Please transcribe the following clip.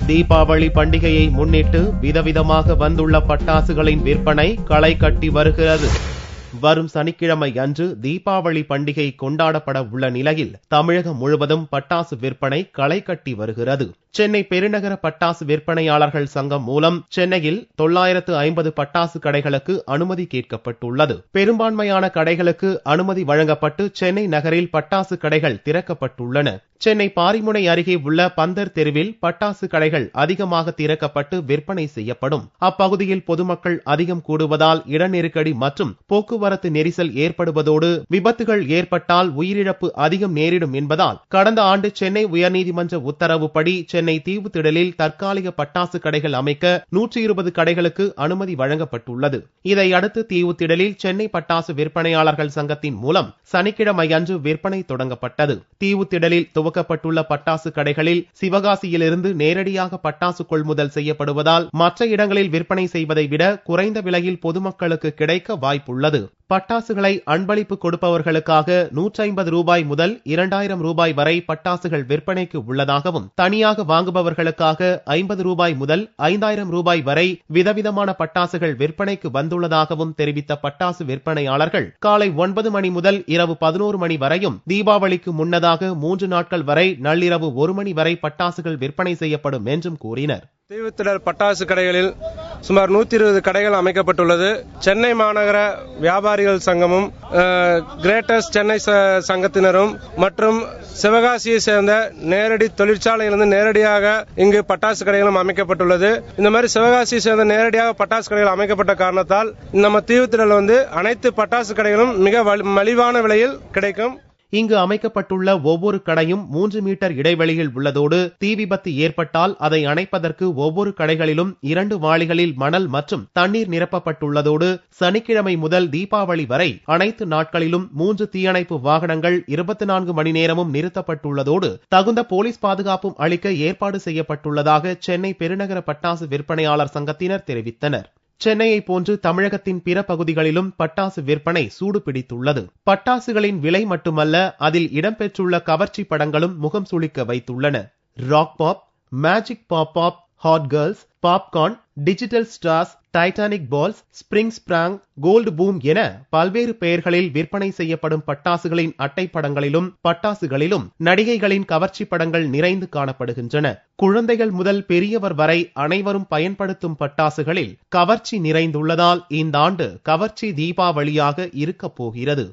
தீபாவளி பண்டிகையை முன்னிட்டு விதவிதமாக வந்துள்ள பட்டாசுகளின் விற்பனை களை கட்டி வருகிறது. வரும் சனிக்கிழமை அன்று தீபாவளி பண்டிகை கொண்டாடப்பட உள்ள நிலையில் தமிழகம் முழுவதும் பட்டாசு விற்பனை களை கட்டி வருகிறது. சென்னை பெருநகர பட்டாசு விற்பனையாளர்கள் சங்கம் மூலம் சென்னையில் 950 பட்டாசு கடைகளுக்கு அனுமதி கேட்கப்பட்டுள்ளது. பெரும்பான்மையான கடைகளுக்கு அனுமதி வழங்கப்பட்டு சென்னை நகரில் பட்டாசு கடைகள் திறக்கப்பட்டுள்ளன. சென்னை பாரிமுனை அருகே உள்ள பந்தர் தெருவில் பட்டாசு கடைகள் அதிகமாக திறக்கப்பட்டு விற்பனை செய்யப்படும். அப்பகுதியில் பொதுமக்கள் அதிகம் கூடுவதால் இட நெருக்கடி மற்றும் போக்குவரத்து நெரிசல் ஏற்படுவதோடு விபத்துகள் ஏற்பட்டால் உயிரிழப்பு அதிகம் நேரிடும் என்பதால் கடந்த ஆண்டு சென்னை உயர்நீதிமன்ற உத்தரவுப்படி சென்னை தீவுத்திடலில் தற்காலிக பட்டாசு கடைகள் அமைக்க 120 கடைகளுக்கு அனுமதி வழங்கப்பட்டுள்ளது. இதையடுத்து தீவுத்திடலில் சென்னை பட்டாசு விற்பனையாளர்கள் சங்கத்தின் மூலம் சனிக்கிழமை அன்று விற்பனை தொடங்கப்பட்டது. தீவுத்திடலில் துவக்கப்பட்டுள்ள பட்டாசு கடைகளில் சிவகாசியிலிருந்து நேரடியாக பட்டாசு கொள்முதல் செய்யப்படுவதால் மற்ற இடங்களில் விற்பனை செய்வதை விட குறைந்த விலையில் பொதுமக்களுக்கு கிடைக்க வாய்ப்புள்ளது. பட்டாசுகளை அன்பளிப்பு கொடுப்பவர்களுக்காக 150 ரூபாய் முதல் 2000 ரூபாய் வரை பட்டாசுகள் விற்பனைக்கு உள்ளதாகவும், தனியாக வாங்குபவர்களுக்காக 50 ரூபாய் முதல் 5000 ரூபாய் வரை விதவிதமான பட்டாசுகள் விற்பனைக்கு வந்துள்ளதாகவும் தெரிவித்த பட்டாசு விற்பனையாளர்கள் காலை 9 மணி முதல் இரவு 11 மணி வரையும், தீபாவளிக்கு முன்னதாக 3 நாட்கள் வரை நள்ளிரவு 1 மணி வரை பட்டாசுகள் விற்பனை செய்யப்படும் என்றும் கூறினர். தீவுத்திடல் பட்டாசு கடைகளில் சுமார் 120 கடைகள் அமைக்கப்பட்டுள்ளது. சென்னை மாநகர வியாபாரிகள் சங்கமும் கிரேட்டர்ஸ் சென்னை சங்கத்தினரும் மற்றும் சிவகாசியை சேர்ந்த நேரடி தொழிற்சாலையிலிருந்து நேரடியாக இங்கு பட்டாசு கடைகளும் அமைக்கப்பட்டுள்ளது. இந்த மாதிரி சிவகாசியை சேர்ந்த நேரடியாக பட்டாசு கடைகள் அமைக்கப்பட்ட காரணத்தால் நம்ம தீவுத்திடல் அனைத்து பட்டாசு கடைகளும் மிக மலிவான விலையில் கிடைக்கும். இங்கு அமைக்கப்பட்டுள்ள ஒவ்வொரு கடையும் 3 மீட்டர் இடைவெளியில் உள்ளதோடு தீ விபத்து ஏற்பட்டால் அதை அணைப்பதற்கு ஒவ்வொரு கடைகளிலும் 2 வாளிகளில் மணல் மற்றும் தண்ணீர் நிரப்பப்பட்டுள்ளதோடு சனிக்கிழமை முதல் தீபாவளி வரை அனைத்து நாட்களிலும் 3 தீயணைப்பு வாகனங்கள் 24 மணி நேரமும் நிறுத்தப்பட்டுள்ளதோடு தகுந்த போலீஸ் பாதுகாப்பும் அளிக்க ஏற்பாடு செய்யப்பட்டுள்ளதாக சென்னை பெருநகர பட்டாசு விற்பனையாளர் சங்கத்தினர் தெரிவித்தனர். சென்னையை போன்று தமிழகத்தின் பிற பகுதிகளிலும் பட்டாசு விற்பனை சூடு பிடித்துள்ளது. பட்டாசுகளின் விலை மட்டுமல்ல, அதில் இடம்பெற்றுள்ள கவர்ச்சி படங்களும் முகம் சுளிக்க வைத்துள்ளன. Rock pop, magic pop, hot girls, popcorn, digital stars, titanic balls, spring sprang, gold boom என பல்வேறு பெயர்களில் விற்பனை செய்யப்படும் பட்டாசுகளின் அட்டை படங்களிலும் பட்டாசுகளிலும் நடிகைகளின் கவர்ச்சி படங்கள் நிறைந்து காணப்படுகின்றன. குழந்தைகள் முதல் பெரியவர் வரை அனைவரும் பயன்படுத்தும் பட்டாசுகளில் கவர்ச்சி நிறைந்துள்ளதால் இந்த ஆண்டு கவர்ச்சி தீபாவளியாக இருக்கப் போகிறது.